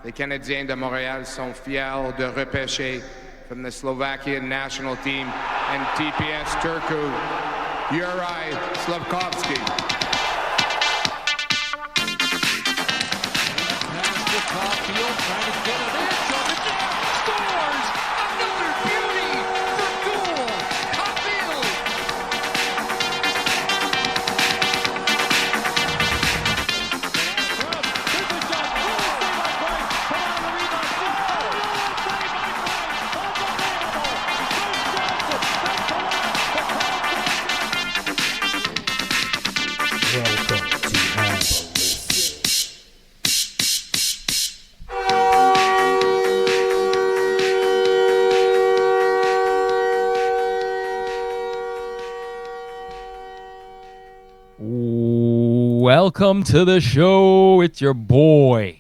Les Canadiens de Montréal sont fiers de repêcher from the Slovakian national team and TPS Turku, Juraj Slafkovsky. Caulfield trying to get an edge on it. Scores! Another beauty for goal! Caulfield! Welcome to Hab A Listen. Welcome to the show. It's your boy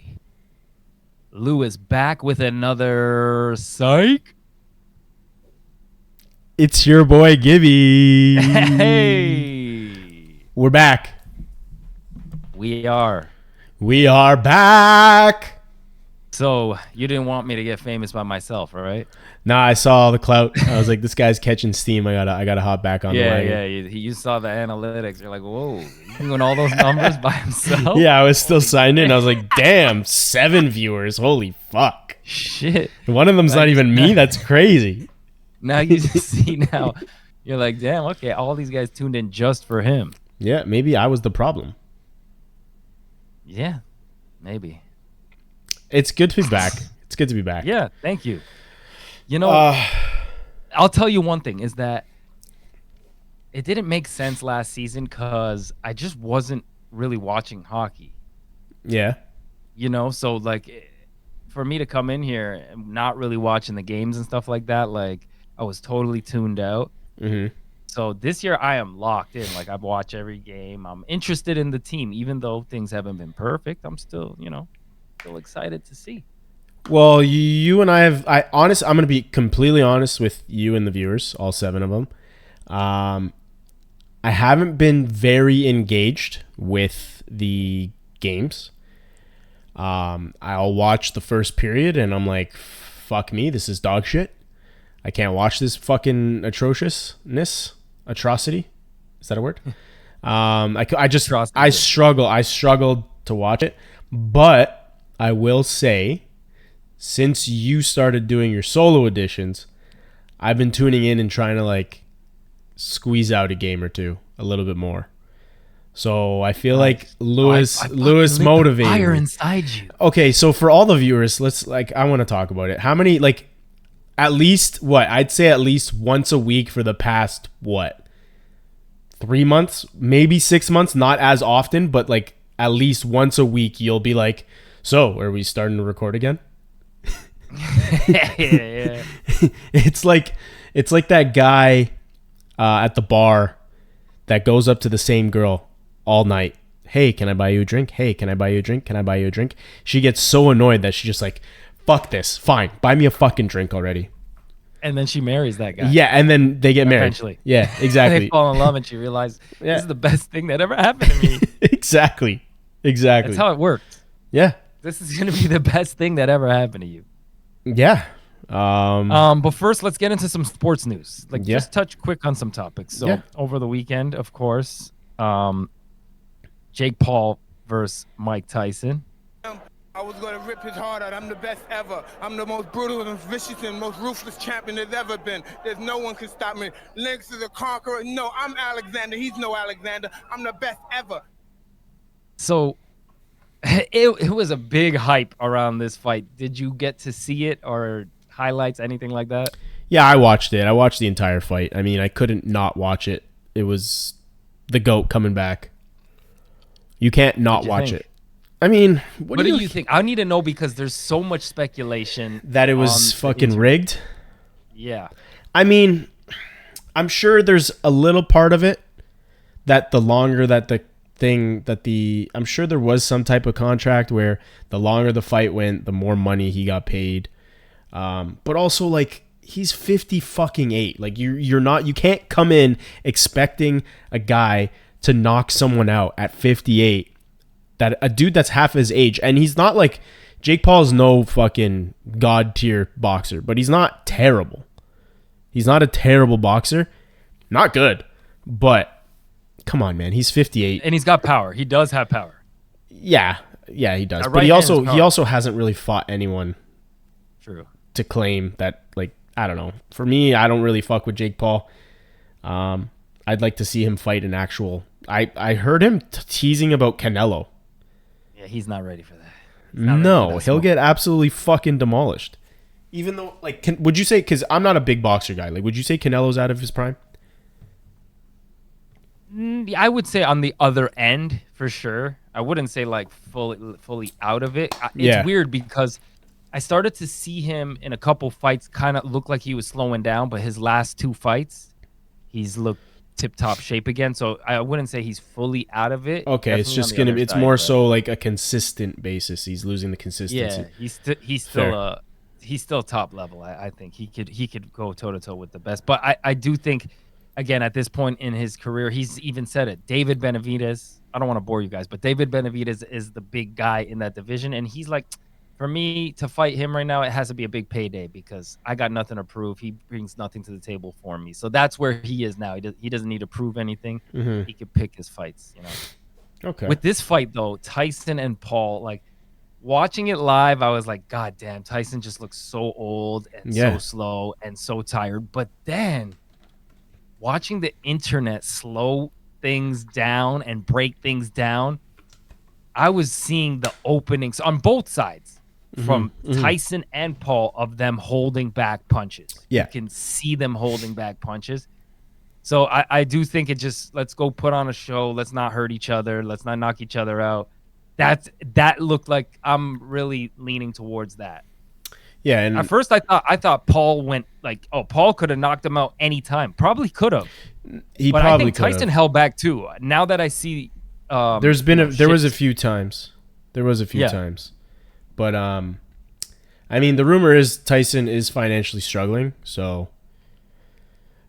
Lou is back with another psych. It's your boy Gibby. Hey, We're back. we are. We are back. So you didn't want me to get famous by myself, right? Nah, I saw the clout. I was like, this guy's catching steam. I gotta hop back on the Yeah, wagon. yeah. You saw the analytics. You're like, whoa, he's doing all those numbers by himself. Yeah, I was still signed in. I was like, damn, 7 viewers. Holy fuck. Shit. One of them's not even me. That's crazy. Now you see now. You're like, damn. Okay, all these guys tuned in just for him. Yeah, maybe I was the problem. Yeah, maybe. It's good to be back. It's good to be back. Yeah, thank you. You know, I'll tell you one thing is that it didn't make sense last season because I just wasn't really watching hockey. Yeah. You know, so like for me to come in here and not really watching the games and stuff like that, like I was totally tuned out. Mm-hmm. So this year I am locked in. Like I watch every game. I'm interested in the team, even though things haven't been perfect. I'm still, still excited to see. Well, you and I'm going to be completely honest with you and the viewers, all 7 of them. I haven't been very engaged with the games. I'll watch the first period and I'm like, fuck me, this is dog shit. I can't watch this fucking atrocity. Is that a word? I struggled to watch it, but I will say, since you started doing your solo editions, I've been tuning in and trying to like squeeze out a game or two a little bit more. So I feel like Lewis motivated fire me. inside you. Okay, so for all the viewers, I want to talk about it. How many at least I'd say at least once a week for the past 3 months, maybe 6 months, not as often, but like at least once a week you'll be like, so are we starting to record again? Yeah. It's like that guy at the bar that goes up to the same girl all night. Hey, can I buy you a drink? Hey, can I buy you a drink? Can I buy you a drink? She gets so annoyed that she just like, fuck this. Fine, buy me a fucking drink already. And then she marries that guy. Yeah, and then they get married. Eventually. Yeah, exactly. They fall in love and she realizes Yeah. this is the best thing that ever happened to me. Exactly. That's how it worked. Yeah. This is gonna be the best thing that ever happened to you. Yeah. But first, let's get into some sports news. Yeah. Just touch quick on some topics. So Yeah. over the weekend, of course, Jake Paul versus Mike Tyson. I was going to rip his heart out. I'm the best ever. I'm the most brutal and vicious and most ruthless champion there's ever been. There's no one can stop me. Lynx is a conqueror. No, I'm Alexander. He's no Alexander. I'm the best ever. So it was a big hype around this fight. Did you get to see it or highlights, anything like that? Yeah, I watched it. I watched the entire fight. I mean, I couldn't not watch it. It was the GOAT coming back. You can't not What'd you watch think? it. I mean, What do you think? I need to know because there's so much speculation that it was on the fucking internet. rigged? Yeah. I mean, I'm sure there's a little part of it that the longer that I'm sure there was some type of contract where the longer the fight went, the more money he got paid. But also like he's 50 fucking 8. Like you can't come in expecting a guy to knock someone out at 58, that a dude that's half his age, and he's not like Jake Paul's no fucking god tier boxer, but he's not terrible. He's not a terrible boxer. Not good, but come on, man. He's 58, And he's got power. He does have power. Yeah, he does. That But he right hand is also hasn't really fought anyone True. to claim that, like, I don't know. For me, I don't really fuck with Jake Paul. I'd like to see him fight an actual. I heard him teasing about Canelo. Yeah, he's not ready for that. He's not ready for No, that he'll smoke. get absolutely fucking demolished. Even though, like, would you say? Because I'm not a big boxer guy. Like, would you say Canelo's out of his prime? I would say on the other end for sure. I wouldn't say like fully out of it. It's Yeah. weird because I started to see him in a couple fights kind of look like he was slowing down, but his last 2 fights, he's looked tip-top shape again. So I wouldn't say he's fully out of it. Okay, it's Definitely just on the gonna. other It's side, more but so like a consistent basis. He's losing the consistency. yeah, he's Fair. still top level. I think he could go toe to toe with the best. But I do think, again, at this point in his career, he's even said it. David Benavidez. I don't want to bore you guys, but David Benavidez is the big guy in that division, and he's like, for me to fight him right now, it has to be a big payday because I got nothing to prove. He brings nothing to the table for me. So that's where he is now. He doesn't need to prove anything. Mhm. He could pick his fights, you know. Okay. With this fight though, Tyson and Paul, like watching it live, I was like, God damn, Tyson just looks so old and Yeah. so slow and so tired. But then watching the internet slow things down and break things down, I was seeing the openings on both sides from Tyson and Paul of them holding back punches. Yeah. You can see them holding back punches. So I do think it just, let's go put on a show. Let's not hurt each other. Let's not knock each other out. That looked like I'm really leaning towards that. Yeah, and At first, I thought Paul went like, oh, Paul could have knocked him out anytime. Probably could have. he But I probably think could Tyson have. held back too. Now that I see, There was a few times. Yeah. times. But I mean, the rumor is Tyson is financially struggling, so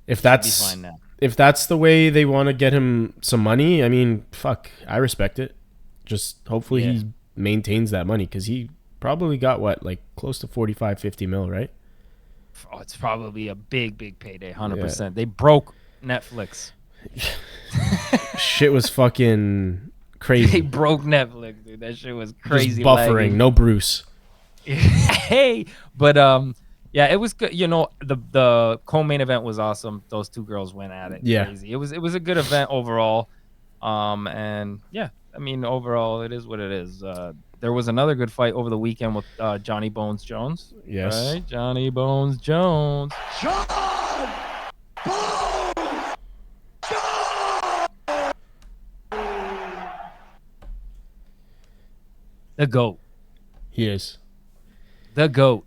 if be that's fine now. if that's the way they want to get him some money, I mean, fuck, I respect it. Just hopefully Yeah. he maintains that money because he probably got what, like close to 45, 50 mil, right? Oh, it's probably a big payday, 100%. They broke Netflix. Shit was fucking They crazy. broke Netflix, dude. That shit was Just crazy. buffering, lagging. no Bruce. Hey, but yeah, it was good. You know, the co-main event was awesome. Those 2 girls went at it. Yeah. Crazy. It was a good event overall. And yeah, I mean, overall, it is what it is. There was another good fight over the weekend with Johnny Bones Jones. Yes. Right? Johnny Bones Jones. The GOAT. He is. The GOAT.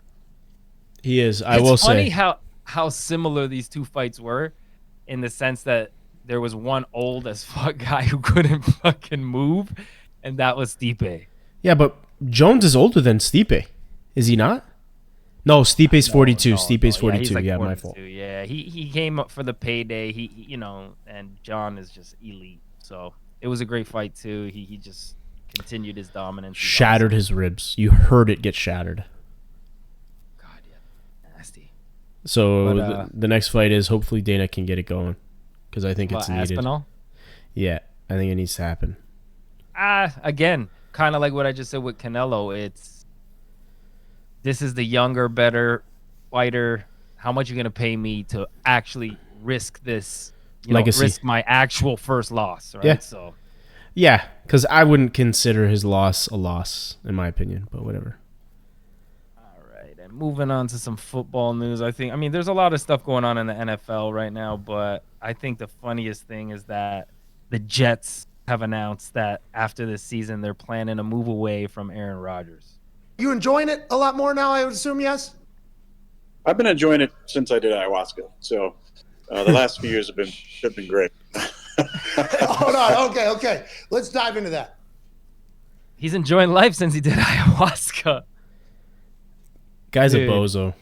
He is. I It's will funny say. how similar these 2 fights were, in the sense that there was one old as fuck guy who couldn't fucking move, and that was Stipe. Yeah, but Jones is older than Stipe. Is he not? No, Stipe's 42. No, Stipe's yeah, 42. he's like Yeah, my 42. fault. Yeah, he came up for the payday. He you know, and John is just elite. So it was a great fight too. He just continued his dominance. He's Shattered his ribs. You heard it get shattered. awesome. God, yeah, nasty. So But, the next fight is hopefully Dana can get it going because I think it's What, needed. Aspinall? Yeah, I think it needs to happen. Again, kind of like what I just said with Canelo. This is the younger, better fighter. How much you gonna pay me to actually risk this? Legacy. Risk my actual first loss, right? Yeah. So Yeah, because I wouldn't consider his loss a loss, in my opinion, but whatever. all right, and moving on to some football news. I mean, there's a lot of stuff going on in the NFL right now, but I think the funniest thing is that the Jets have announced that after this season, they're planning to move away from Aaron Rodgers. You enjoying it a lot more now, I would assume, yes? I've been enjoying it since I did ayahuasca. So the last few years have been great. Hold on. Okay. Let's dive into that. He's enjoying life since he did ayahuasca. Guy's Dude. a bozo.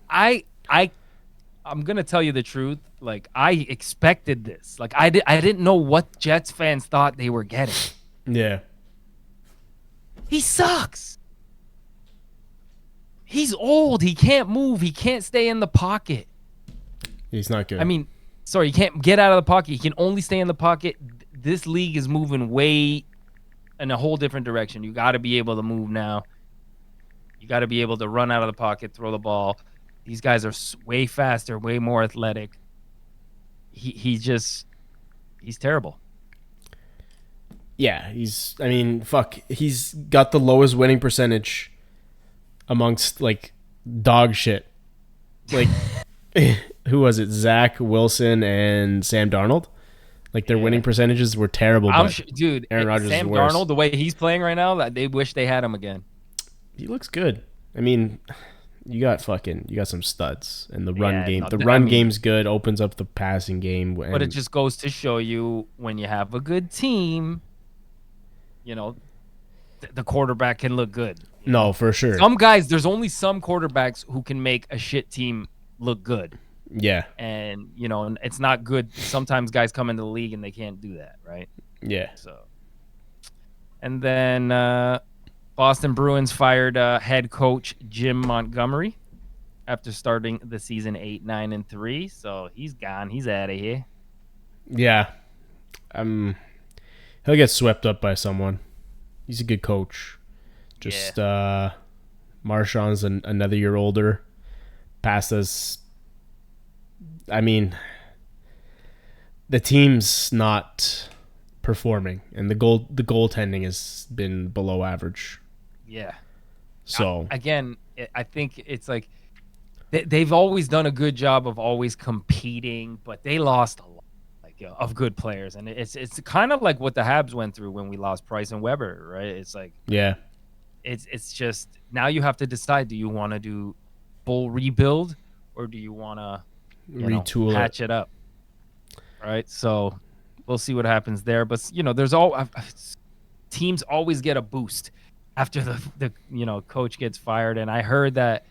I'm gonna tell you the truth. Like, I expected this. Like, I didn't know what Jets fans thought they were getting. Yeah. He sucks. He's old. He can't move. He can't stay in the pocket. He's not good. I mean, sorry, he can't get out of the pocket. He can only stay in the pocket. This league is moving way in a whole different direction. You got to be able to move now. You got to be able to run out of the pocket, throw the ball. These guys are way faster, way more athletic. He's terrible. Yeah, he's got the lowest winning percentage amongst like dog shit. Like who was it? Zach Wilson and Sam Darnold. Like their winning percentages were terrible. Dude, Aaron Rodgers Sam is worse. Darnold, the way he's playing right now, they wish they had him again. He looks good. I mean, you got some studs in the run game. No, the run game's good, opens up the passing game. But it just goes to show you when you have a good team, the quarterback can look good. No, for sure. Some guys, there's only some quarterbacks who can make a shit team look good. Yeah. And, it's not good. Sometimes guys come into the league and they can't do that, right? Yeah. So, and then Boston Bruins fired head coach Jim Montgomery after starting the season 8-9-3. So he's gone. He's out of here. Yeah. He'll get swept up by someone. He's a good coach. Just Marshawn's another year older. Past us. I mean, the team's not performing, and the goaltending has been below average. Yeah. So I think it's like they've always done a good job of always competing, but they lost a lot of good players, and it's kind of like what the Habs went through when we lost Price and Weber, right? It's like it's just now you have to decide: do you want to do full rebuild, or do you want to retool patch it up? Right. So we'll see what happens there. But there's teams always get a boost after the coach gets fired, and I heard that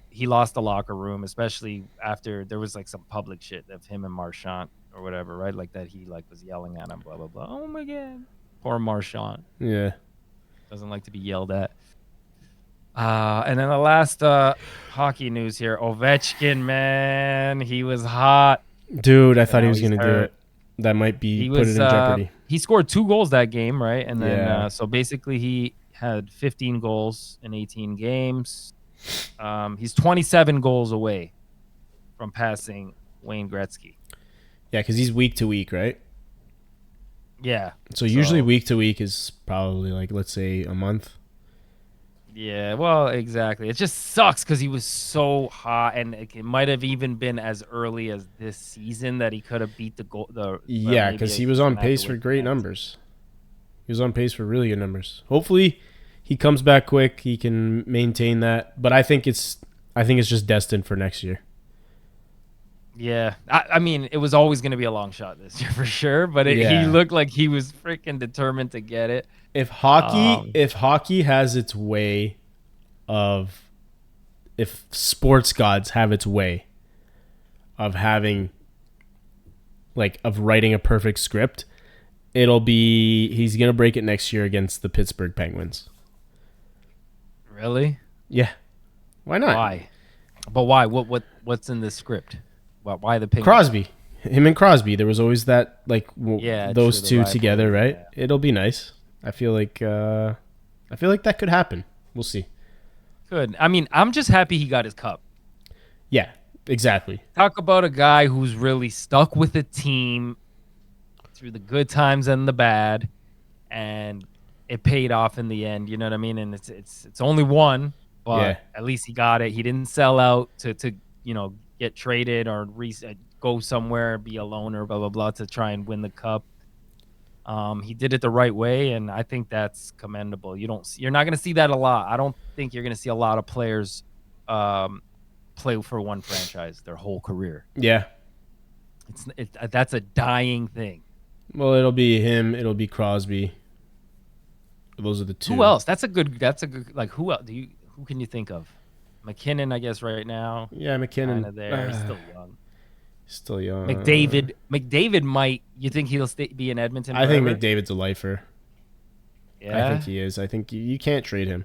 he lost the locker room, especially after there was like some public shit of him and Marchand or whatever, right? Like that he was yelling at him, blah blah blah. Oh my god, poor Marchand. Yeah, doesn't like to be yelled at. And then the last hockey news here, Ovechkin, man, he was hot. Dude, I thought he was going to do it. That might put it in jeopardy. He scored 2 goals that game, right? And then so basically he had 15 goals in 18 games. He's 27 goals away from passing Wayne Gretzky. Yeah, because he's week to week, right? Yeah. So usually week to week is probably like, let's say, a month. Yeah, well, exactly. It just sucks because he was so hot, and it might have even been as early as this season that he could have beat the goal. Yeah, because he was on pace for great numbers. He was on pace for really good numbers. Hopefully, he comes back quick. He can maintain that, but I think it's just destined for next year. Yeah, I mean, it was always going to be a long shot this year for sure, but he looked like he was freaking determined to get it. If hockey has its way if sports gods have its way of having of writing a perfect script, he's going to break it next year against the Pittsburgh Penguins. Really? Yeah. Why not? Why? But why? What's in this script? Why the Penguins? Crosby. Him and Crosby. There was always that those two together, right? Yeah. It'll be nice. I feel like that could happen. We'll see. Good. I mean, I'm just happy he got his cup. Yeah, exactly. Talk about a guy who's really stuck with a team through the good times and the bad, and it paid off in the end. You know what I mean? And it's only one, but at least he got it. He didn't sell out to get traded or go somewhere, be a loner, blah blah blah, to try and win the cup. He did it the right way, and I think that's commendable. You're not going to see that a lot. I don't think you're going to see a lot of players play for one franchise their whole career. Yeah, that's a dying thing. Well, it'll be him. It'll be Crosby. Those are the two. Who else? That's a good. Who else? Who can you think of? McKinnon, I guess, right now. Yeah, McKinnon. Kind of there. He's still young. Still young. McDavid might. You think he'll be in Edmonton forever? I think McDavid's a lifer. Yeah, I think he is. I think you can't trade him.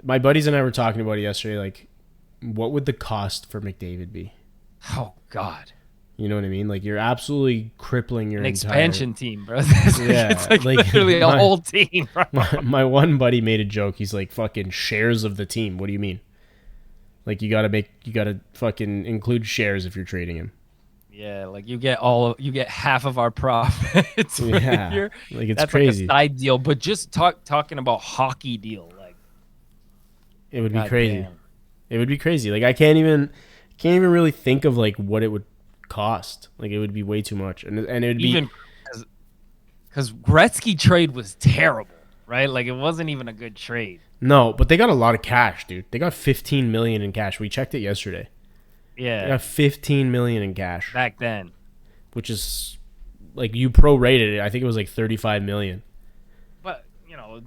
My buddies and I were talking about it yesterday. Like, what would the cost for McDavid be? Oh God. You know what I mean? Like, you're absolutely crippling your An entire expansion team, bro. Yeah, It's like like, literally a whole team, bro. My one buddy made a joke. He's like, fucking shares of the team. What do you mean? Like, you gotta fucking include shares if you're trading him. Yeah, like you get half of our profits. For Yeah, the year. like it's That's crazy. like a side deal, but just talking about hockey deal, like It would be God crazy. damn. It would be crazy. Like, I can't even really think of like what it would cost. Like, it would be way too much, and it would be Even because Gretzky trade was terrible, right? Like it wasn't even a good trade. no. But they got a lot of cash, dude. They got 15 million in cash. We checked it yesterday. They Yeah, got 15 million in cash, back then. which is like you prorated it. I think it was like 35 million. But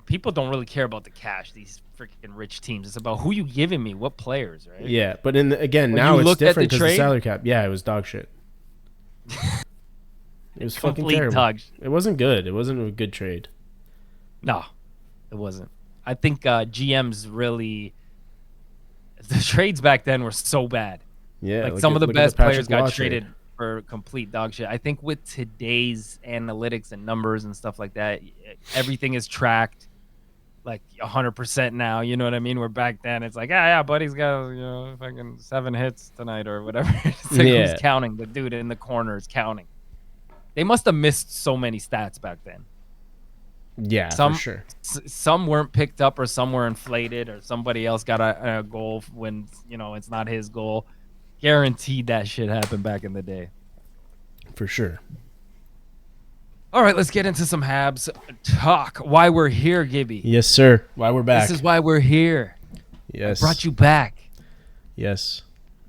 people don't really care about the cash. These freaking rich teams. It's about who you giving me, what players, right? Yeah, but again, When now you it's looked at the different because the trade- salary cap. Yeah, it was dog shit. It was fucking Complete terrible. dog shit. It wasn't good. It wasn't a good trade. No, it wasn't. I think GMs really. The trades back then were so bad. Yeah, Like some of the look at best Patrick players got Roy traded trade. for complete dog shit. I think with today's analytics and numbers and stuff like that, everything is tracked like 100% now. You know what I mean? Where back then it's like, yeah, buddy's got fucking 7 hits tonight or whatever. It's like, Yeah. who's counting? The dude in the corner is counting. They must have missed so many stats back then. Yeah, Some for sure. some weren't picked up, or some were inflated, or somebody else got a goal when it's not his goal. Guaranteed that shit happened back in the day. For sure. All right, let's get into some Habs talk. Why we're here, Gibby. Yes, sir. Why we're back. This is why we're here. Yes. Brought you back Yes.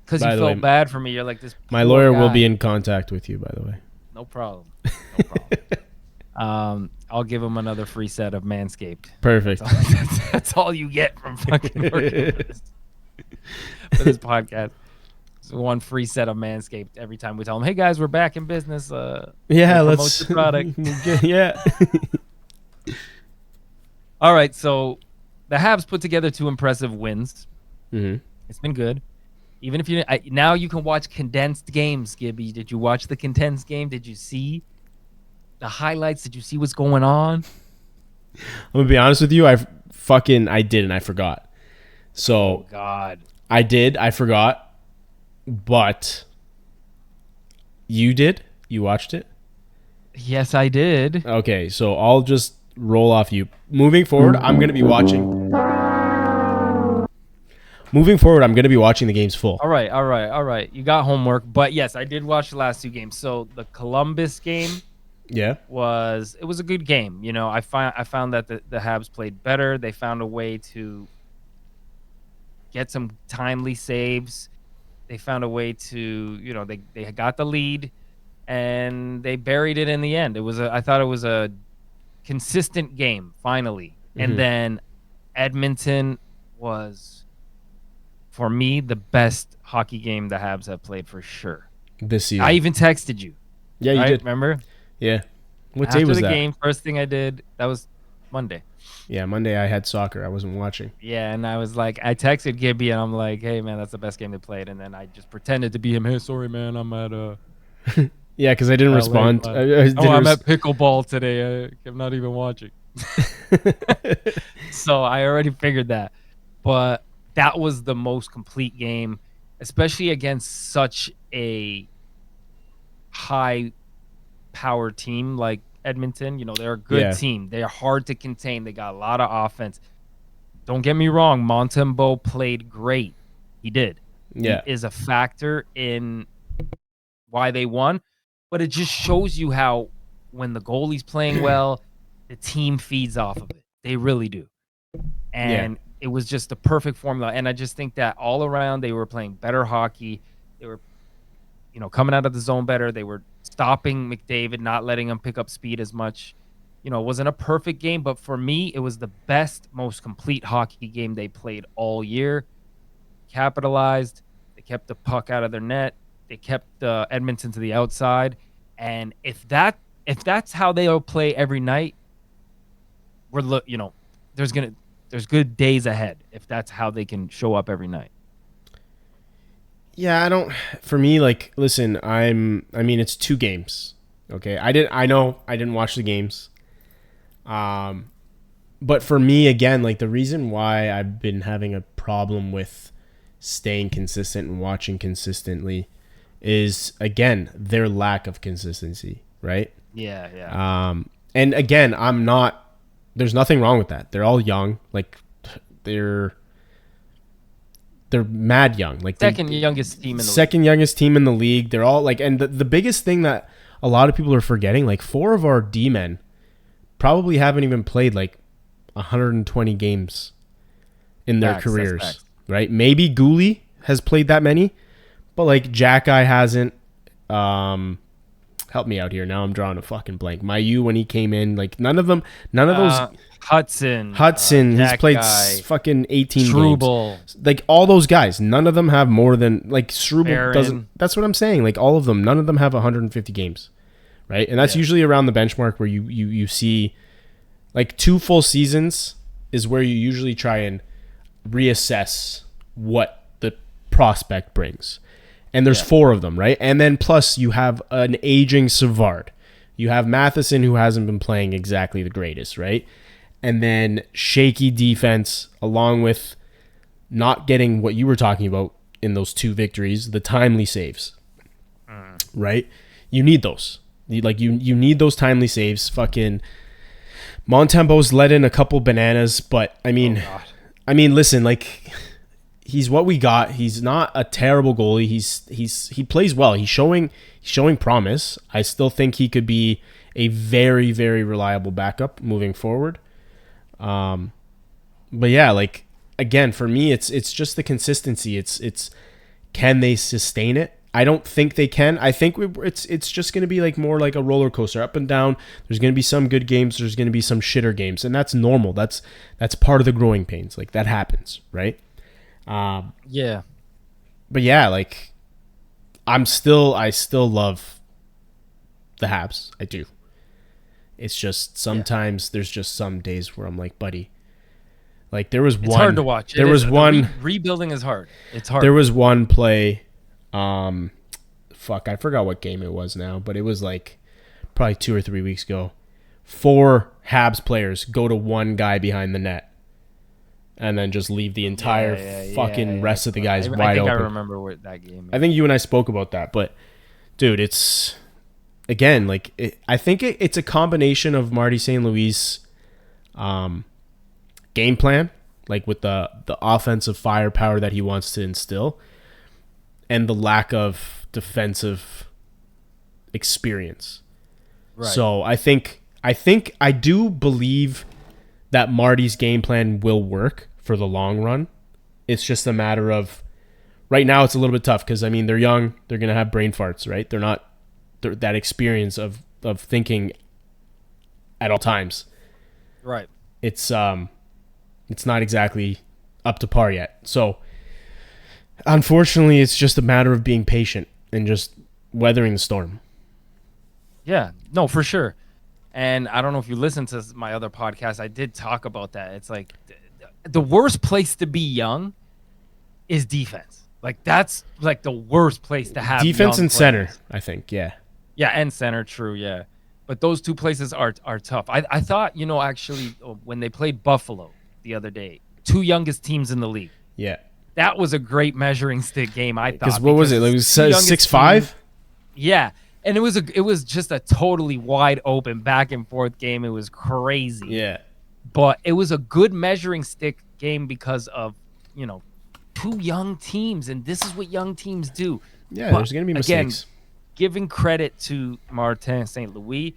because you By the felt way, bad for me. You're like this. My poor lawyer will guy. be in contact with you, by the way. No problem. No problem. I'll give him another free set of Manscaped. Perfect. That's all you get from fucking working for this podcast. So one free set of Manscaped every time we tell them, "Hey guys, we're back in business." Yeah, promote let's. the product. Yeah. All right, so the Habs put together 2 impressive wins. hmm It's been good. Even if now you can watch condensed games, Gibby. Did you watch the condensed game? Did you see the highlights? Did you see what's going on? I'm gonna be honest with you. I did, and I forgot. So God. I did. I forgot. But you did. You watched it. Yes, I did. Okay, so I'll just roll off you. Moving forward, I'm gonna be watching. The games full. All right. You got homework, but yes, I did watch the last 2 games. So the Columbus game Yeah. was a good game. I found that the Habs played better. They found a way to get some timely saves. They found a way to, they got the lead and they buried it in the end. I thought it was a consistent game finally. And then Edmonton was, for me, the best hockey game the Habs have played for sure. This season. I even texted you. Yeah, you right? did. Remember? Yeah. What After day was the that? game, first thing I did, that was Monday. Yeah, Monday I had soccer. I wasn't watching. Yeah, and I was like, I texted Gibby, and I'm like, hey, man, that's the best game they played. And then I just pretended to be him. Hey, sorry, man, I'm at Yeah, because I didn't LA, respond. but- I didn't I'm res- at pickleball today. I'm not even watching. So I already figured that. But that was the most complete game, especially against such a high power team like Edmonton. They're a good Yeah. team. They're hard to contain. They got a lot of offense. Don't get me wrong, Montembeault played great. He did. Yeah. He is a factor in why they won, but it just shows you how when the goalie's playing well, the team feeds off of it. They really do. And it was just the perfect formula. And I just think that all around they were playing better hockey. They were, coming out of the zone better. They were stopping McDavid, not letting him pick up speed as much. It wasn't a perfect game, but for me, it was the best, most complete hockey game they played all year. Capitalized. They kept the puck out of their net. They kept Edmonton to the outside. And if that's how they'll play every night, there's there's good days ahead if that's how they can show up every night. Yeah, I don't. For me, like, listen, I mean, it's 2 games. Okay, I know I didn't watch the games. But for me, again, like the reason why I've been having a problem with staying consistent and watching consistently is, again, their lack of consistency, right? Yeah. And again, there's nothing wrong with that. They're all young. Like, they're mad young. Like, Second youngest team in the league. Second youngest team in the league. They're all like, and the biggest thing that a lot of people are forgetting, like 4 of our D-men probably haven't even played like 120 games in their careers, right? Maybe Gooley has played that many, but like Jack Guy hasn't. Help me out here. Now I'm drawing a fucking blank. Mayu, when he came in, like none of those. Hudson, he's played fucking 18 games. Like all those guys, none of them have more than like Struble doesn't. That's what I'm saying. Like all of them, none of them have 150 games, right? And that's usually around the benchmark where you see like 2 full seasons is where you usually try and reassess what the prospect brings. And there's 4 of them, right? And then plus you have an aging Savard. You have Matheson, who hasn't been playing exactly the greatest, right? And then shaky defense, along with not getting what you were talking about in those 2 victories, the timely saves, right? You need those. You need those timely saves. Fucking Montembeau's let in a couple bananas, but I mean, listen, like he's what we got. He's not a terrible goalie. He plays well. He's showing promise. I still think he could be a very, very reliable backup moving forward. But yeah, like again, for me, it's just the consistency. It's can they sustain it? I don't think they can. I think it's just going to be like more like a roller coaster, up and down. There's going to be some good games. There's going to be some shitter games, and that's normal. That's part of the growing pains. Like that happens, right? Yeah. But yeah, like I still love the Habs. I do. It's just sometimes there's just some days where I'm like, buddy. Like there was It's hard to watch. Rebuilding is hard. It's hard. There was one play. I forgot what game it was now, but it was like probably 2 or 3 weeks ago. 4 Habs players go to one guy behind the net and then just leave the entire rest of the guys wide open. I remember what that game is. I think you and I spoke about that, but dude, it's again, like I think it's a combination of Marty St. Louis' game plan, like with the offensive firepower that he wants to instill, and the lack of defensive experience. Right. So I do believe that Marty's game plan will work for the long run. It's just a matter of right now it's a little bit tough because I mean they're young, they're gonna have brain farts, right? They're that experience of thinking at all times. Right. It's not exactly up to par yet. So unfortunately, it's just a matter of being patient and just weathering the storm. Yeah, no, for sure. And I don't know if you listened to my other podcast. I did talk about that. It's like the worst place to be young is defense. Like that's like the worst place to have defense and players. Center, I think. Yeah. Yeah, and center, true, yeah. But those 2 places are tough. I thought, actually, when they played Buffalo the other day, 2 youngest teams in the league. Yeah. That was a great measuring stick game, I thought. Because what was it? It was 6-5? Yeah. And it was just a totally wide open back and forth game. It was crazy. Yeah. But it was a good measuring stick game because of, 2 young teams, and this is what young teams do. Yeah, there's going to be mistakes. Again, giving credit to Martin St. Louis,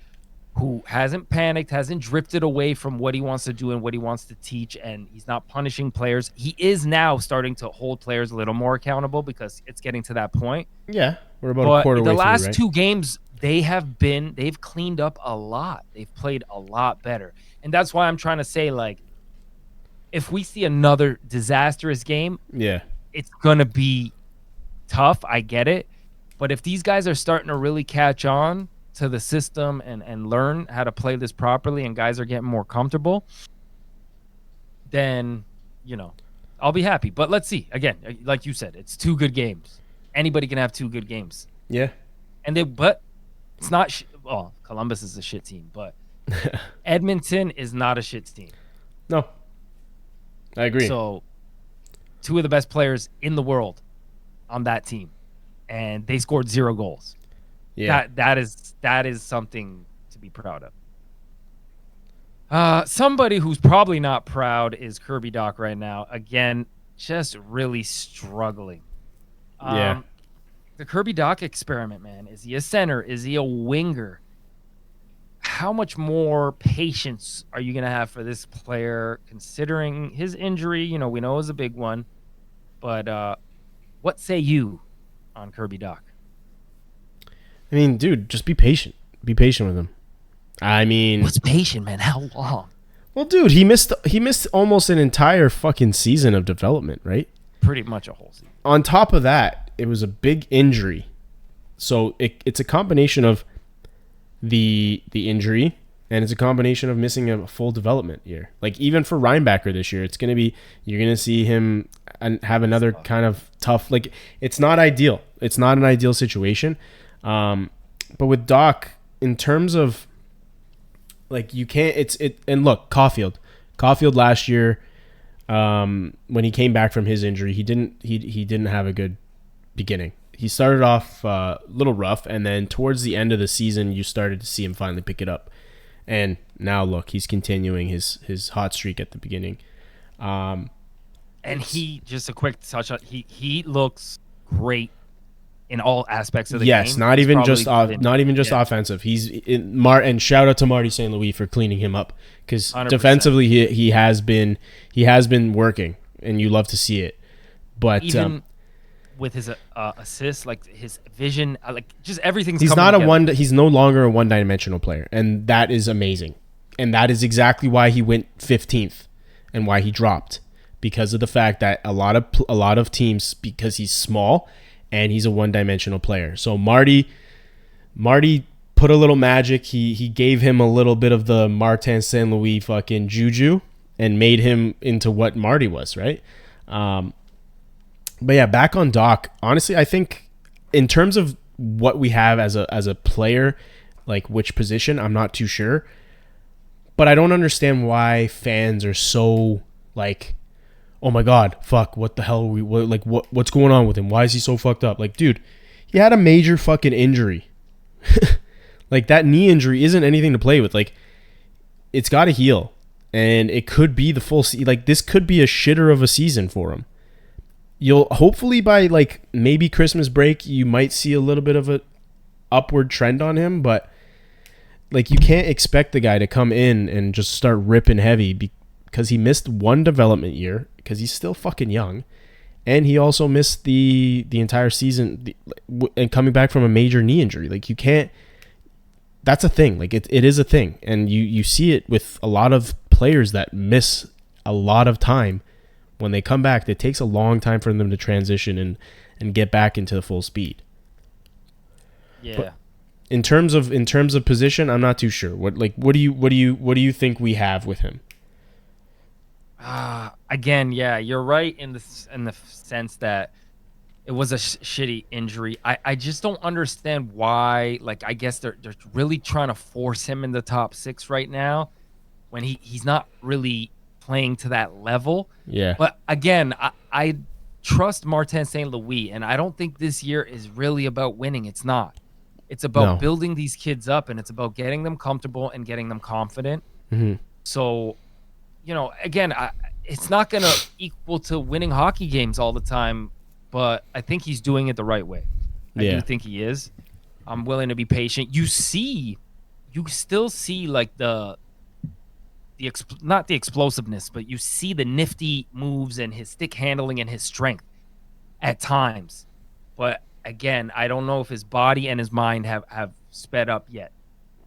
who hasn't panicked, hasn't drifted away from what he wants to do and what he wants to teach, and he's not punishing players. He is now starting to hold players a little more accountable because it's getting to that point. Yeah, we're about a quarter way through, the last right? 2 games, they've cleaned up a lot. They've played a lot better. And that's why I'm trying to say, like, if we see another disastrous game, it's going to be tough. I get it. But if these guys are starting to really catch on to the system and learn how to play this properly and guys are getting more comfortable, then, I'll be happy. But let's see. Again, like you said, it's 2 good games. Anybody can have 2 good games. Yeah. But it's not well, Columbus is a shit team, but Edmonton is not a shit team. No. I agree. So 2 of the best players in the world on that team, and they scored 0 goals. Yeah. That is something to be proud of. Somebody who's probably not proud is Kirby Dach right now. Again, just really struggling. Yeah. The Kirby Dach experiment, man. Is he a center? Is he a winger? How much more patience are you going to have for this player, considering his injury? We know it was a big one. But what say you on Kirby Dach? I mean, dude, just be patient. Be patient with him. I mean, What's patient, man? How long? well, dude, he missed almost an entire fucking season of development, right? Pretty much a whole season. On top of that, it was a big injury. So it's a combination of the injury, and it's a combination of missing a full development year. Like, even for Reinbacher this year, you're going to see him and have another kind of tough, like, it's not ideal. It's not an ideal situation. But with Dach, in terms of, like, you can't, and look, Caulfield last year, when he came back from his injury, he didn't have a good beginning. He started off a little rough, and then towards the end of the season, you started to see him finally pick it up. And now look, he's continuing his hot streak at the beginning. And he, just a quick touch on, he looks great in all aspects of the game. Yes, not even just offensive. He's and shout out to Marty St. Louis for cleaning him up, because defensively he has been working, and you love to see it. But even with his assists, like his vision, like just everything's he's coming not together. he's no longer a one-dimensional player, and that is amazing. And that is exactly why he went 15th and why he dropped, because of the fact that a lot of teams, because he's small and he's a one-dimensional player. So Marty put a little magic. He gave him a little bit of the Martin St. Louis fucking juju and made him into what Marty was, right? But yeah, back on Dach. Honestly, I think in terms of what we have as a player, like which position, I'm not too sure. But I don't understand why fans are so like, oh my god, fuck, what the hell are what's going on with him? Why is he so fucked up? Like, dude, he had a major fucking injury. Like, that knee injury isn't anything to play with. Like, it's got to heal, and it could be the full like, this could be a shitter of a season for him. You'll hopefully by like maybe Christmas break, you might see a little bit of a upward trend on him, but like, you can't expect the guy to come in and just start ripping heavy because he missed one development year, because he's still fucking young, and he also missed the entire season and coming back from a major knee injury. Like, you can't. That's a thing. Like, it is a thing, and you see it with a lot of players that miss a lot of time. When they come back, it takes a long time for them to transition and get back into the full speed. Yeah. But in terms of position, I'm not too sure. What do you think we have with him? Again, yeah, you're right in the sense that it was a shitty injury. I just don't understand why. Like, I guess they're really trying to force him in the top 6 right now, when he's not really playing to that level. Yeah. But again, I trust Martin St. Louis, and I don't think this year is really about winning. It's not. It's about building these kids up, and it's about getting them comfortable and getting them confident. Mm-hmm. So, again, it's not going to equal to winning hockey games all the time, but I think he's doing it the right way. I do think he is. I'm willing to be patient. You still see like not the explosiveness, but you see the nifty moves and his stick handling and his strength at times. But again, I don't know if his body and his mind have sped up yet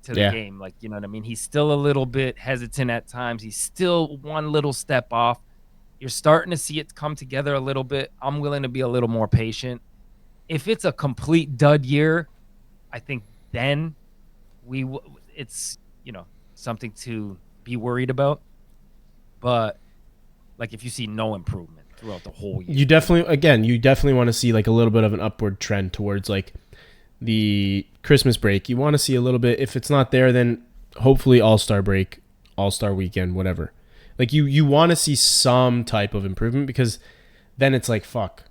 to the game. Like, you know what I mean? He's still a little bit hesitant at times. He's still one little step off. You're starting to see it come together a little bit. I'm willing to be a little more patient. If it's a complete dud year, I think then it's, something to be worried about. But Like if you see no improvement throughout the whole year. You definitely want to see like a little bit of an upward trend towards like the Christmas break. You want to see a little bit. If it's not there, then hopefully All-Star break, All-Star weekend, whatever. Like you want to see some type of improvement, because then it's like, fuck.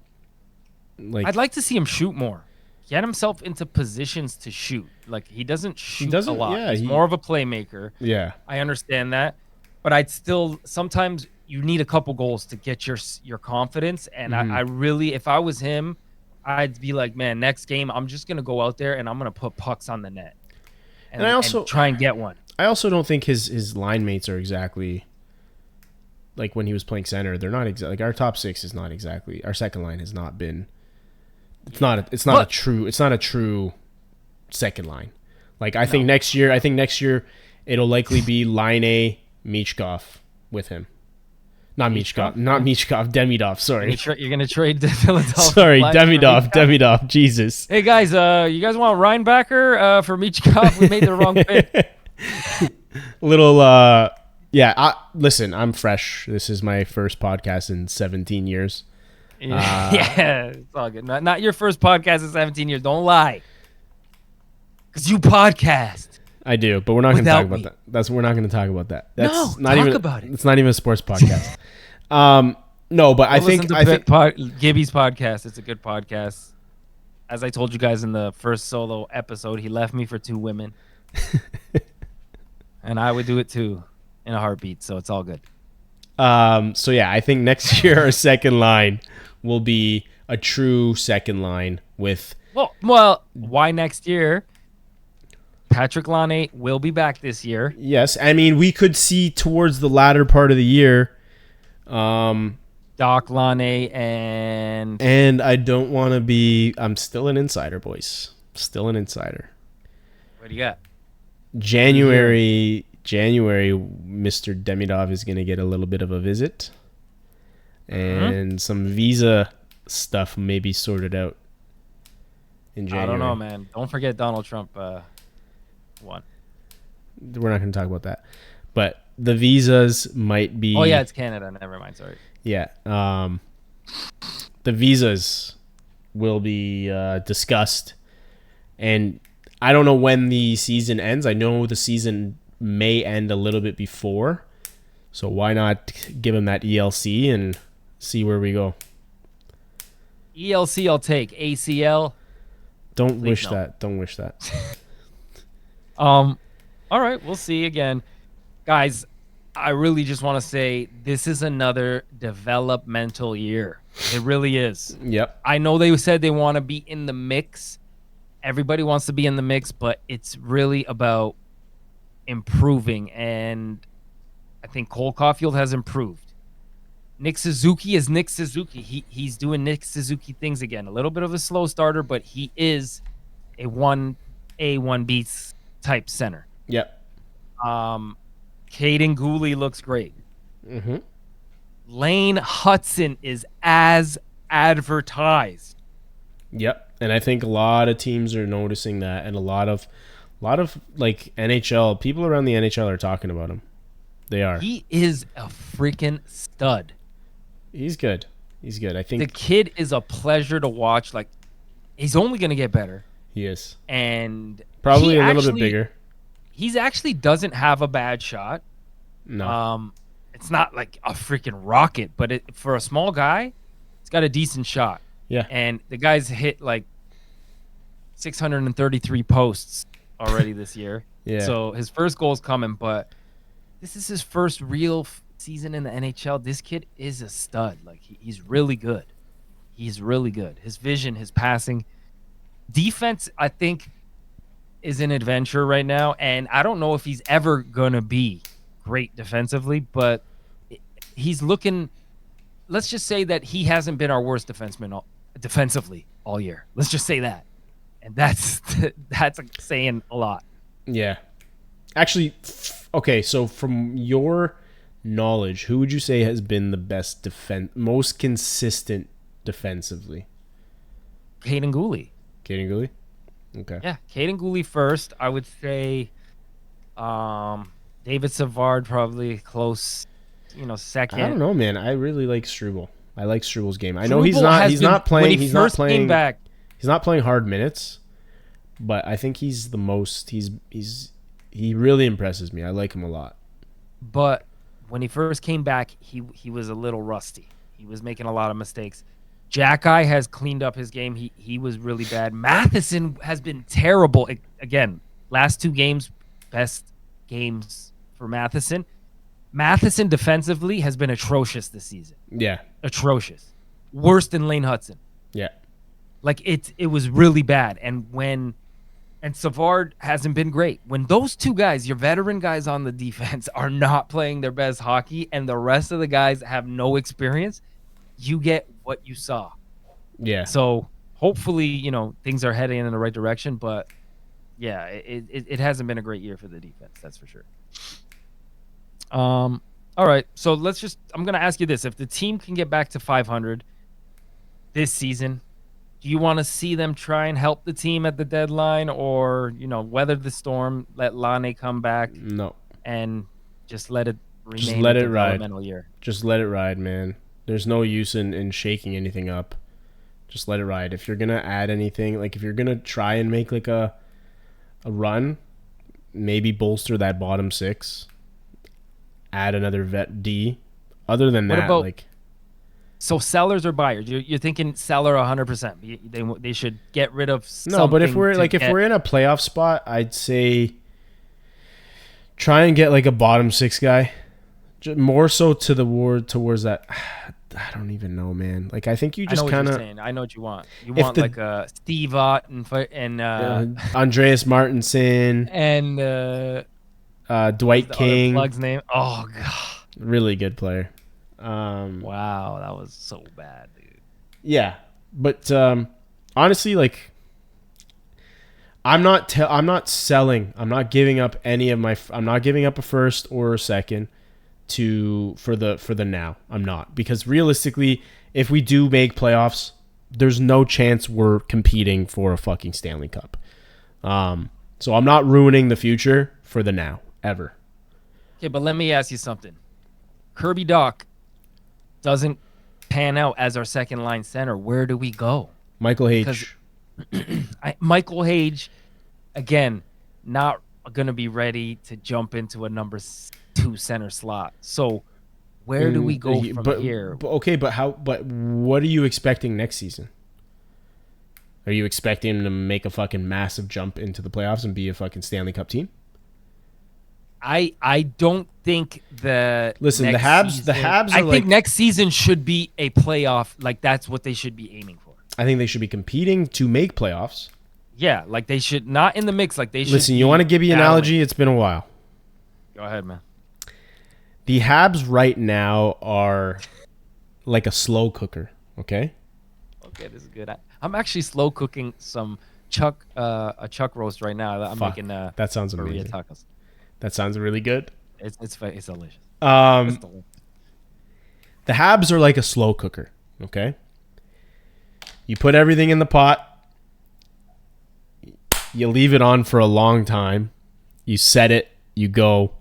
Like, I'd like to see him shoot more. Get himself into positions to shoot. Like he doesn't shoot a lot. Yeah, He's more of a playmaker. Yeah. I understand that, but I'd still sometimes you need a couple goals to get your confidence. And I really, if I was him, I'd be like, man, next game I'm just gonna go out there and I'm gonna put pucks on the net, and I also try and get one. I also don't think his line mates are exactly like when he was playing center. They're not exactly like our top six is not exactly, our second line has not been. It's not a true second line. Like I think next year it'll likely be line A Michkov with him. Not Michkov, Demidov, sorry. You're going to trade the Philadelphia. Sorry, Demidov, Jesus. Hey guys, you guys want Reinbacher for Michkov? We made the wrong pick. Listen, I'm fresh. This is my first podcast in 17 years. Yeah, it's all good. Not your first podcast in 17 years. Don't lie. Because you podcast. I do, but we're not going to talk about that. We're not going to talk about that. That's not even about it. It's not even a sports podcast. No, but I think Gibby's podcast. It's a good podcast. As I told you guys in the first solo episode, he left me for 2 women. And I would do it too in a heartbeat, so it's all good. So yeah, I think next year our second line will be a true second line with. Well, why next year? Patrick Laine will be back this year. Yes, I mean we could see towards the latter part of the year. Dach, Laine, and I don't want to be. I'm still an insider, boys. Still an insider. What do you got? January, Mr. Demidov is going to get a little bit of a visit, and some visa stuff may be sorted out in January. I don't know, man. Don't forget Donald Trump won. We're not going to talk about that, but the visas might be. Oh yeah, it's Canada. Never mind. Sorry. Yeah, the visas will be discussed, and I don't know when the season ends. I know the season may end a little bit before, so why not give him that ELC and see where we go? ELC I'll take. ACL. Don't wish that. Don't wish that. All right, we'll see again. Guys, I really just want to say this is another developmental year. It really is. Yep. I know they said they want to be in the mix. Everybody wants to be in the mix, but it's really about improving, and I think Cole Caulfield has improved. Nick Suzuki is Nick Suzuki. He's doing Nick Suzuki things again. A little bit of a slow starter, but he is a 1A, 1B type center. Yep. Caden Gooley looks great. Mm-hmm. Lane Hudson is as advertised. Yep. And I think a lot of teams are noticing that, and a lot of like NHL people around the NHL are talking about him. They are. He is a freaking stud. He's good. I think the kid is a pleasure to watch. Like, he's only going to get better. He is. And probably a little bit bigger. He's actually doesn't have a bad shot. No. It's not like a freaking rocket, but for a small guy, it's got a decent shot. Yeah. And the guy's hit like 633 posts already this year. Yeah. So his first goal's coming, but this is his first real season in the NHL. This kid is a stud. Like, he's really good. He's really good. His vision, his passing. Defense, I think, is an adventure right now, and I don't know if he's ever going to be great defensively, but he's looking. Let's just say that he hasn't been our worst defenseman defensively all year. Let's just say that. And that's saying a lot. Yeah. Actually, okay, so from your knowledge, who would you say has been the best most consistent defensively? Caden Gooley. Caden Gooley? Okay. Yeah, Caden Gooley first. I would say David Savard probably close second. I don't know, man. I really like Struble. I like Struble's game. I know he's Struble has been- not playing. when he He's first not playing. came back. He's not playing hard minutes, but I think he's the most. He really impresses me. I like him a lot. But when he first came back, he was a little rusty. He was making a lot of mistakes. Jack-Eye has cleaned up his game. He was really bad. Matheson has been terrible. Again, last 2 games, best games for Matheson. Matheson defensively has been atrocious this season. Yeah. Atrocious. Worse than Lane Hudson. Yeah. Like it was really bad. And Savard hasn't been great. When those 2 guys, your veteran guys on the defense, are not playing their best hockey and the rest of the guys have no experience, you get what you saw. Yeah. So hopefully, things are heading in the right direction. But yeah, it hasn't been a great year for the defense. That's for sure. All right. So I'm going to ask you this. If the team can get back to 500 this season, do you want to see them try and help the team at the deadline or, weather the storm, let Lane come back? No. And just let it remain Just let a it ride. developmental year? Just let it ride, man. There's no use in shaking anything up. Just let it ride. If you're going to add anything, like if you're going to try and make like a run, maybe bolster that bottom 6. Add another vet D. Other than What that, about- like... So sellers or buyers? You're thinking seller 100%. They should get rid of something. No, but if we're in a playoff spot, I'd say try and get like a bottom 6 guy. More so towards that. I don't even know, man. Like I think you just kind of. I know what you want. You want like a Steve Ott and Andreas Martinson and Dwight King. Plug's name. Oh god, really good player. Wow, that was so bad, dude. Yeah, but honestly, like, I'm not selling. I'm not giving up any of my. I'm not giving up a first or a second for the now. I'm not, because realistically, if we do make playoffs, there's no chance we're competing for a fucking Stanley Cup. So I'm not ruining the future for the now ever. Okay, but let me ask you something. Kirby Dach doesn't pan out as our second line center. Where do we go? Michael H. Michael Hage, again, not going to be ready to jump into a number 2 center slot. So where do we go from here? But what are you expecting next season? Are you expecting him to make a fucking massive jump into the playoffs and be a fucking Stanley Cup team? I don't think that. Listen, the Habs are I think next season should be a playoff. Like that's what they should be aiming for. I think they should be competing to make playoffs. Yeah, like they should not in the mix. Like they should. Listen, you want to give me an analogy? It's been a while. Go ahead, man. The Habs right now are like a slow cooker. Okay. Okay, this is good. I'm actually slow cooking some a chuck roast right now. I'm making that sounds amazing. Tacos. That sounds really good. It's delicious. The Habs are like a slow cooker. Okay. You put everything in the pot. You leave it on for a long time. You set it. You go.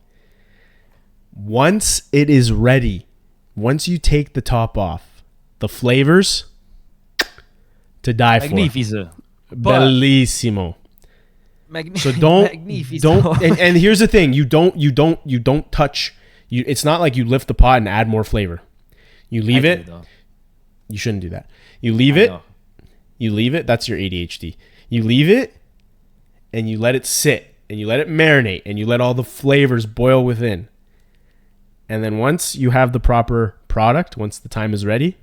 Once it is ready, once you take the top off, the flavors to die Magnifico. for. Bellissimo. So don't and here's the thing, you don't touch it's not like you lift the pot and add more flavor. You leave it. You shouldn't do that. You leave it. That's your ADHD. You leave it and you let it sit and you let it marinate and you let all the flavors boil within. And then once you have the proper product, once the time is ready,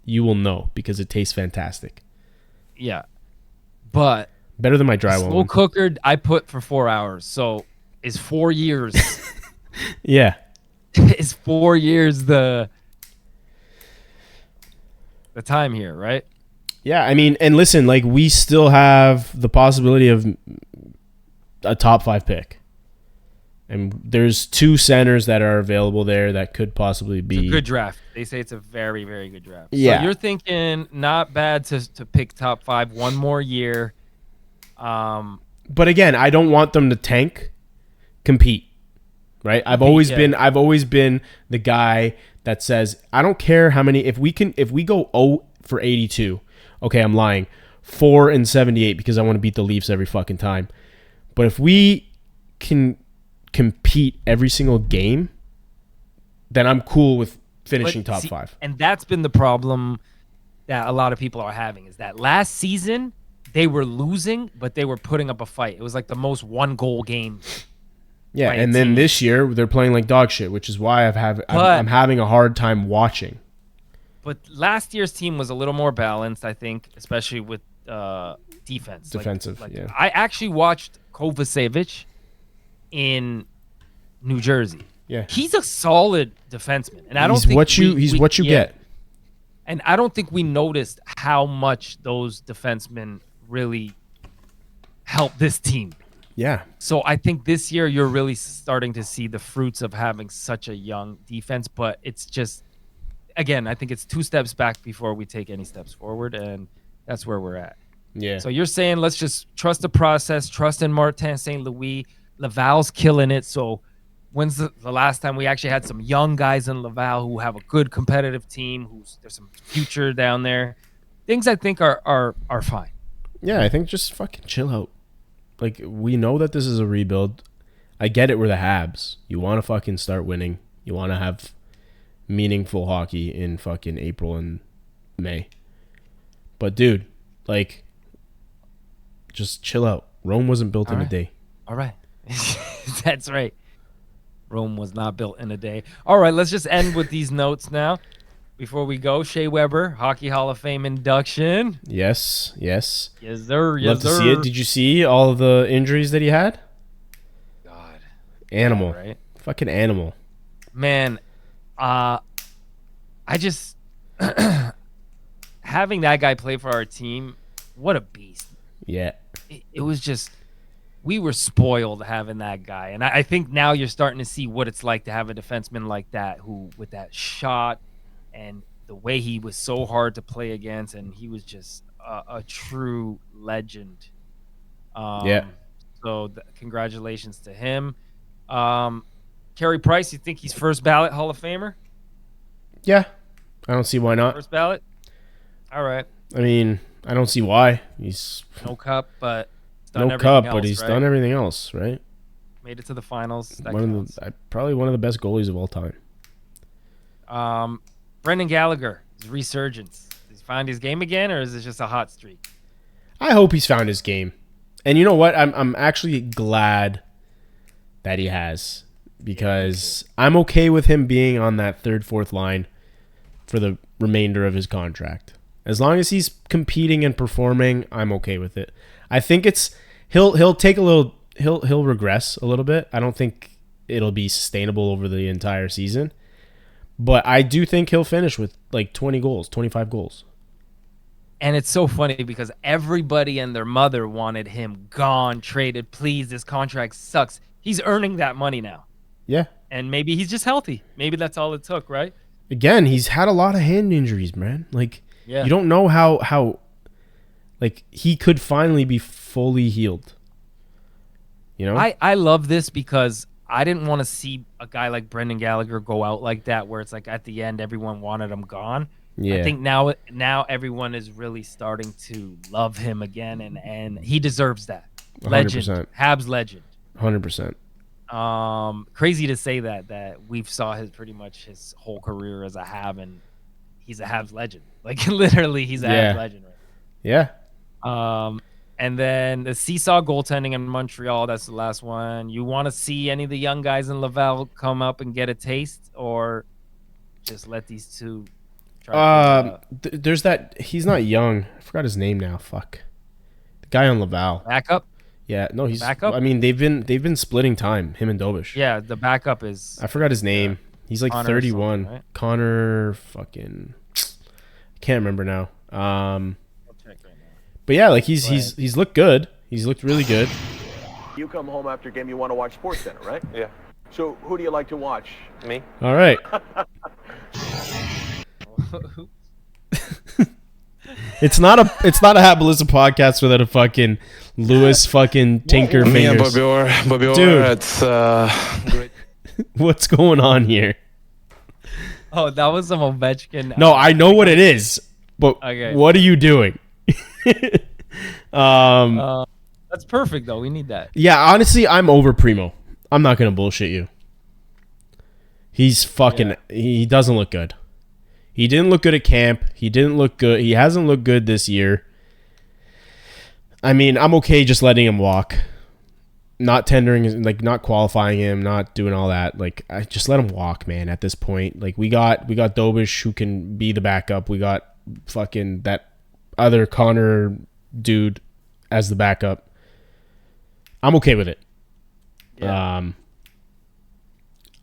you will know because it tastes fantastic. Yeah. But better than my drywall. Slow cooker I put for 4 hours. So is 4 years. Yeah. Is 4 years the time here, right? Yeah, I mean, and listen, like we still have the possibility of a top 5 pick. And there's 2 centers that are available there that could possibly be... It's a good draft. They say it's a very, very good draft. Yeah. So you're thinking not bad to pick top 5 one more year. But again, I don't want them to tank, compete. right? I've always been the guy that says, I don't care how many, if we go 0 for 82, okay, I'm lying, 4 and 78 because I want to beat the Leafs every fucking time. But if we can compete every single game, then I'm cool with finishing top 5. And that's been the problem that a lot of people are having, is that last season they were losing, but they were putting up a fight. It was like the most 1-goal game. Yeah, and then this year they're playing like dog shit, which is why I'm having a hard time watching. But last year's team was a little more balanced, I think, especially with defense. Defensive, yeah. I actually watched Kovacevic in New Jersey. Yeah, he's a solid defenseman, and I don't think he's what you get. And I don't think we noticed how much those defensemen really help this team. Yeah. So I think this year you're really starting to see the fruits of having such a young defense, but it's just, again, I think it's 2 steps back before we take any steps forward, and that's where we're at. Yeah. So you're saying let's just trust the process, trust in Martin St. Louis. Laval's killing it. So when's the last time we actually had some young guys in Laval who have a good competitive team, there's some future down there? Things I think are fine. Yeah, I think just fucking chill out. Like, we know that this is a rebuild. I get it, we're the Habs. You want to fucking start winning. You want to have meaningful hockey in fucking April and May. But, dude, like, just chill out. Rome wasn't built in a day. All right. That's right. Rome was not built in a day. All right, let's just end with these notes now. Before we go, Shea Weber, Hockey Hall of Fame induction. Yes. Yes, sir. Love to see it. Did you see all of the injuries that he had? God. Animal. Yeah, right? Fucking animal. Man, I just... having that guy play for our team, what a beast. Yeah. It was just... We were spoiled having that guy. And I think now you're starting to see what it's like to have a defenseman like that, who, with that shot and the way he was so hard to play against, and he was just a true legend. Yeah. So congratulations to him. Carey Price, you think he's first ballot Hall of Famer? Yeah. I don't see why not. First ballot? All right. I mean, I don't see why. He's no cup, but he's done everything else, right? Made it to the finals. Probably one of the best goalies of all time. Brendan Gallagher, his resurgence. Has he found his game again, or is it just a hot streak? I hope he's found his game. And you know what? I'm actually glad that he has, because I'm okay with him being on that 3rd, 4th line for the remainder of his contract. As long as he's competing and performing, I'm okay with it. I think he'll take a little, he'll regress a little bit. I don't think it'll be sustainable over the entire season. But I do think he'll finish with like 20 goals, 25 goals. And it's so funny because everybody and their mother wanted him gone, traded. Please, this contract sucks. He's earning that money now. Yeah. And maybe he's just healthy. Maybe that's all it took, right? Again, he's had a lot of hand injuries, man. Like, yeah. You don't know how like, he could finally be fully healed. You know? I love this because I didn't want to see a guy like Brendan Gallagher go out like that, where it's like at the end everyone wanted him gone. Yeah. I think now everyone is really starting to love him again, and he deserves that. Legend, 100%. Habs legend. 100%. Crazy to say that we've saw pretty much his whole career as a Hab, and he's a Habs legend. Like, literally, he's a Habs legend. Right? Yeah. And then the seesaw goaltending in Montreal, that's the last one. You want to see any of the young guys in Laval come up and get a taste, or just let these two try there's that, he's not young. I forgot his name now. Fuck. The guy on Laval. Backup? Yeah, no, he's backup. I mean, they've been splitting time, him and Dobish. Yeah, the backup is, I forgot his name. He's like Connor 31. Right? Connor fucking, I can't remember now. But yeah, like he's looked good. He's looked really good. You come home after a game, you want to watch SportsCenter, right? Yeah. So who do you like to watch? Me. All right. It's not a Hab A Listen podcast without a fucking Lewis fucking Tinker Me and fingers. Bobby Orr, Dude. it's great. What's going on here? Oh, that was some Ovechkin. No, I know what it is, but Okay. what are you doing? That's perfect though. We need that. Yeah, honestly, I'm over Primo. I'm not gonna bullshit you. He's fucking. He doesn't look good. He didn't look good at camp. He didn't look good. He hasn't looked good this year. I mean, I'm okay just letting him walk, not tendering, like not qualifying him, not doing all that. Like, I just let him walk, man. At this point, like we got Dobish who can be the backup. We got fucking that other Connor dude as the backup. I'm okay with it. Yeah.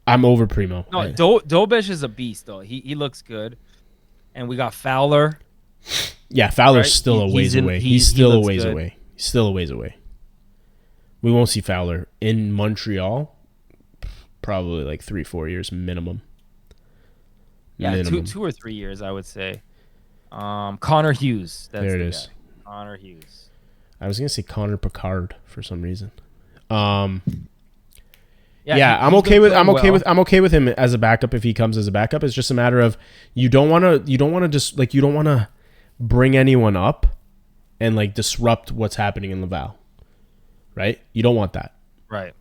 I'm over Primo. No, Dobish is a beast though. He looks good, and we got Fowler. Yeah, Fowler's Right? still a ways away. He's still a ways away. He's still a ways away. We won't see Fowler in Montreal. Probably like 3-4 years minimum. Yeah, Minimum. 2 or 3 years, I would say. Connor Hughes. That's There it the is. guy. Connor Hughes. I was gonna say Connor Picard for some reason. Yeah, I'm he's okay been with playing I'm okay with him as a backup if he comes as a backup. It's just a matter of you don't want to bring anyone up and like disrupt what's happening in Laval. Right? You don't want that. Right.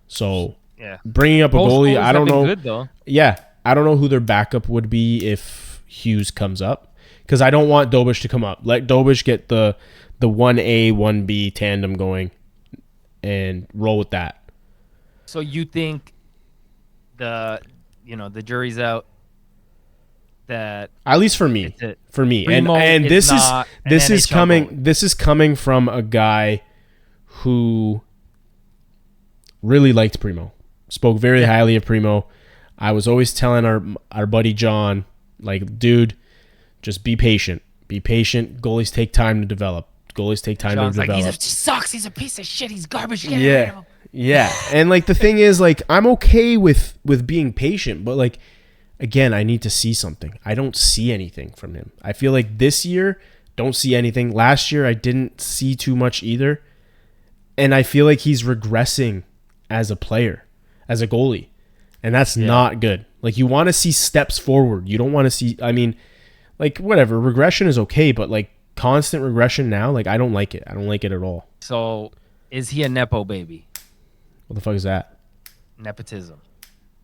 So Yeah. bringing up a Both goalie, goalies I have don't been know. Good though. Yeah, I don't know who their backup would be if Hughes comes up because I don't want Dobish to come up. Let Dobish get the 1A 1B tandem going and roll with that. So you think the jury's out that At least for me. It's For me. Primo And is this is not an this is NHL coming goalie. this is coming from a guy who really liked Primo. Spoke very highly of Primo. I was always telling our buddy John, like, dude, just be patient. Be patient. Goalies take time to develop. Goalies take time John's to like, develop. he sucks. He's a piece of shit. He's garbage. Get rid of him. Yeah. And like the thing is, like, I'm okay with being patient, but like again, I need to see something. I don't see anything from him. I feel like this year, don't see anything. Last year I didn't see too much either. And I feel like he's regressing as a player, as a goalie. And that's not good. Like, you want to see steps forward. You don't want to see, I mean, like, whatever, regression is okay, but like constant regression now, like, I don't like it. I don't like it at all. So is he a nepo baby? What the fuck is that? Nepotism.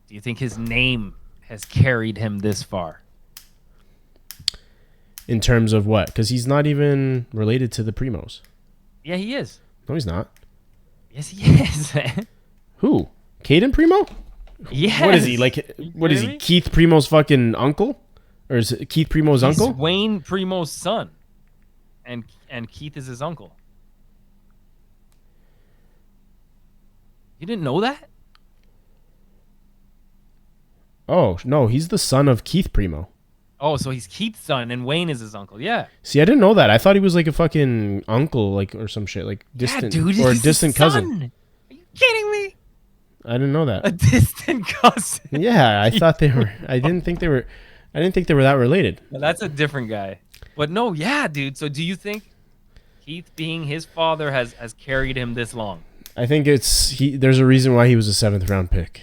Do you think his name has carried him this far? In terms of what? Because he's not even related to the Primos. Yeah, he is. No, he's not. Yes, he is. Who? Caden Primo? Yes. What is he? Like, what is kidding he? me? Keith Primo's fucking uncle? Or is it Keith Primo's He's uncle? Wayne Primo's son, and Keith is his uncle. You didn't know that? Oh, no, he's the son of Keith Primo. Oh, so he's Keith's son, and Wayne is his uncle. Yeah. See, I didn't know that. I thought he was like a fucking uncle, like, or some shit, like distant, yeah, dude, or a he's distant his cousin. son. Are you kidding me? I didn't know A that. distant cousin. Yeah, I thought they were. I didn't think they were that related. Well, that's a different guy. But no, yeah, dude. So do you think Keith being his father has carried him this long? I think there's a reason why he was a 7th round pick.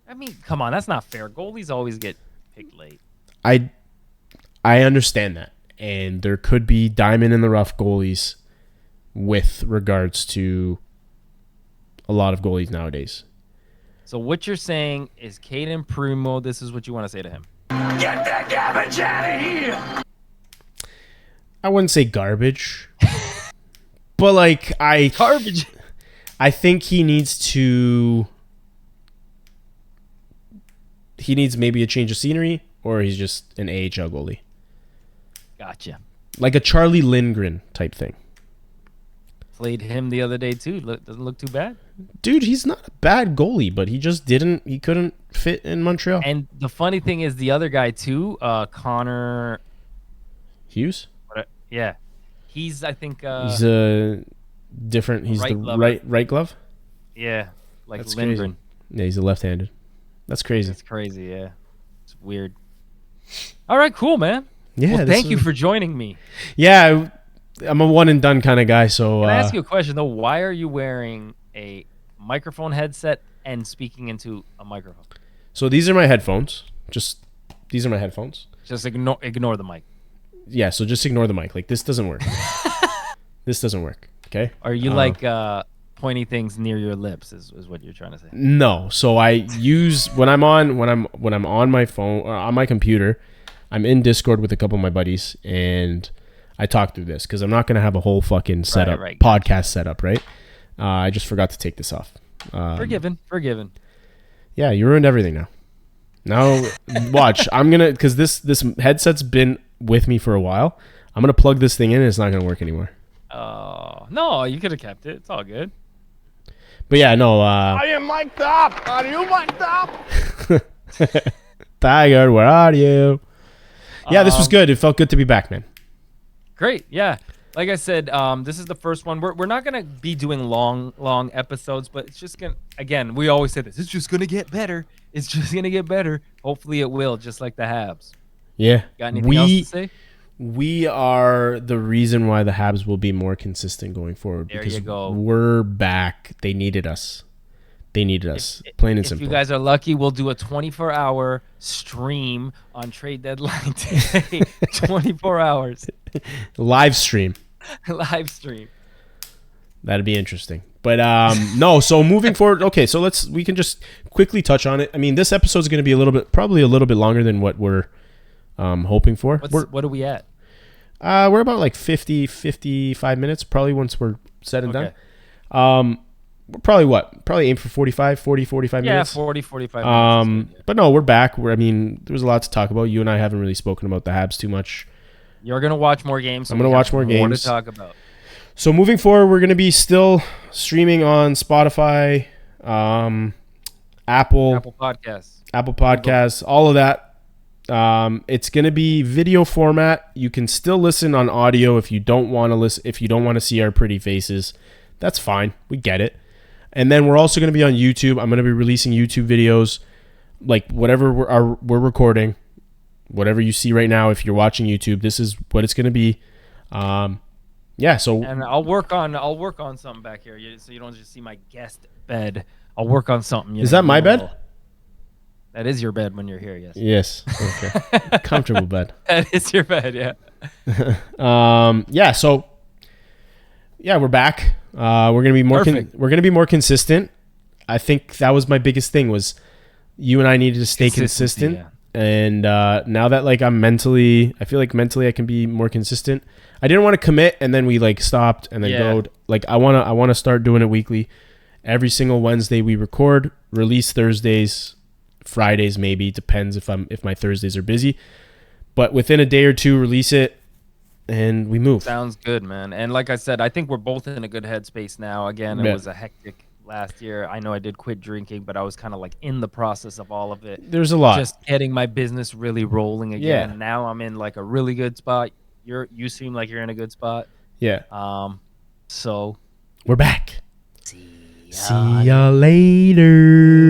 I mean, come on, that's not fair. Goalies always get picked late. I understand that, and there could be diamond in the rough goalies with regards to a lot of goalies nowadays. So what you're saying is Caden Primo, this is what you want to say to him. Get that garbage out of here! I wouldn't say garbage, but like Garbage. I think he needs maybe a change of scenery, or he's just an AHL goalie. Gotcha. Like a Charlie Lindgren type thing. Played him the other day too. Doesn't look too bad. Dude, he's not a bad goalie, but he couldn't fit in Montreal. And the funny thing is the other guy too, Connor. Hughes? Yeah. He's, I think. He's a different, he's right the glover. right glove? Yeah. Like That's Lindgren. crazy. Yeah, he's a left-handed. That's crazy. It's crazy, yeah. It's weird. All right, cool, man. Yeah. Well, thank you for joining me. Yeah, I'm a one and done kind of guy, so Can I ask you a question though? Why are you wearing a microphone headset and speaking into a microphone. So these are my headphones. These are my headphones. Just ignore the mic. Yeah, so just ignore the mic. Like, this doesn't work. This doesn't work. Okay. Are you pointy things near your lips? Is what you're trying to say? No. So I use when I'm on my phone on my computer, I'm in Discord with a couple of my buddies, and I talk through this because I'm not gonna have a whole fucking setup podcast setup, right? I just forgot to take this off. Forgiven. Yeah, you ruined everything now. Now watch. I'm gonna because this headset's been with me for a while. I'm gonna plug this thing in, and it's not gonna work anymore. Oh no, you could have kept it. It's all good. But yeah, no. Are you mic'd up? Are you mic'd up? Tiger, where are you? Yeah, this was good. It felt good to be back, man. Great. Yeah. Like I said, this is the first one. We're not gonna be doing long episodes, but it's just gonna. Again, we always say this. It's just gonna get better. It's just gonna get better. Hopefully, it will. Just like the Habs. Yeah. Got anything else to say? We are the reason why the Habs will be more consistent going forward. There because you go. We're back. They needed us. Plain and simple. If you guys are lucky, we'll do a 24-hour stream on trade deadline today. 24 hours. Live stream. Live stream. That'd be interesting. But no, so moving forward, okay, so we can just quickly touch on it. I mean, this episode is going to be probably a little bit longer than what we're hoping for. What are we at? We're about like 55 minutes, probably once we're said and done. We're probably aim for 45 minutes. Yeah, 45 minutes. But no, we're back. There was a lot to talk about. You and I haven't really spoken about the Habs too much. You're going to watch more games. So I'm going to watch more games. More to talk about. So moving forward, we're going to be still streaming on Spotify, Apple Podcasts, all of that. It's going to be video format. You can still listen on audio if you don't want to listen. If you don't want to see our pretty faces, that's fine. We get it. And then we're also going to be on YouTube. I'm going to be releasing YouTube videos, like whatever we're recording, whatever you see right now. If you're watching YouTube, this is what it's going to be. Yeah. So and I'll work on something back here, so you don't just see my guest bed. I'll work on something. Is that my bed? That is your bed when you're here. Yes. Yes. Okay. Comfortable bed. That is your bed. Yeah. Yeah. So. Yeah, we're back. We're gonna be more. We're gonna be more consistent. I think that was my biggest thing. Was you and I needed to stay consistent. Yeah. And now that I feel like mentally I can be more consistent. I didn't want to commit, and then we stopped, and then go. I wanna start doing it weekly. Every single Wednesday we record. Release Thursdays, Fridays maybe, depends if my Thursdays are busy. But within a day or two, release it. And we move. Sounds good, man. And like I said, I think we're both in a good headspace now. Again, it was a hectic last year. I know I did quit drinking, but I was kind of in the process of all of it. There's a lot. Just getting my business really rolling again. Yeah. Now I'm in a really good spot. You seem like you're in a good spot. Yeah. So we're back. See ya later.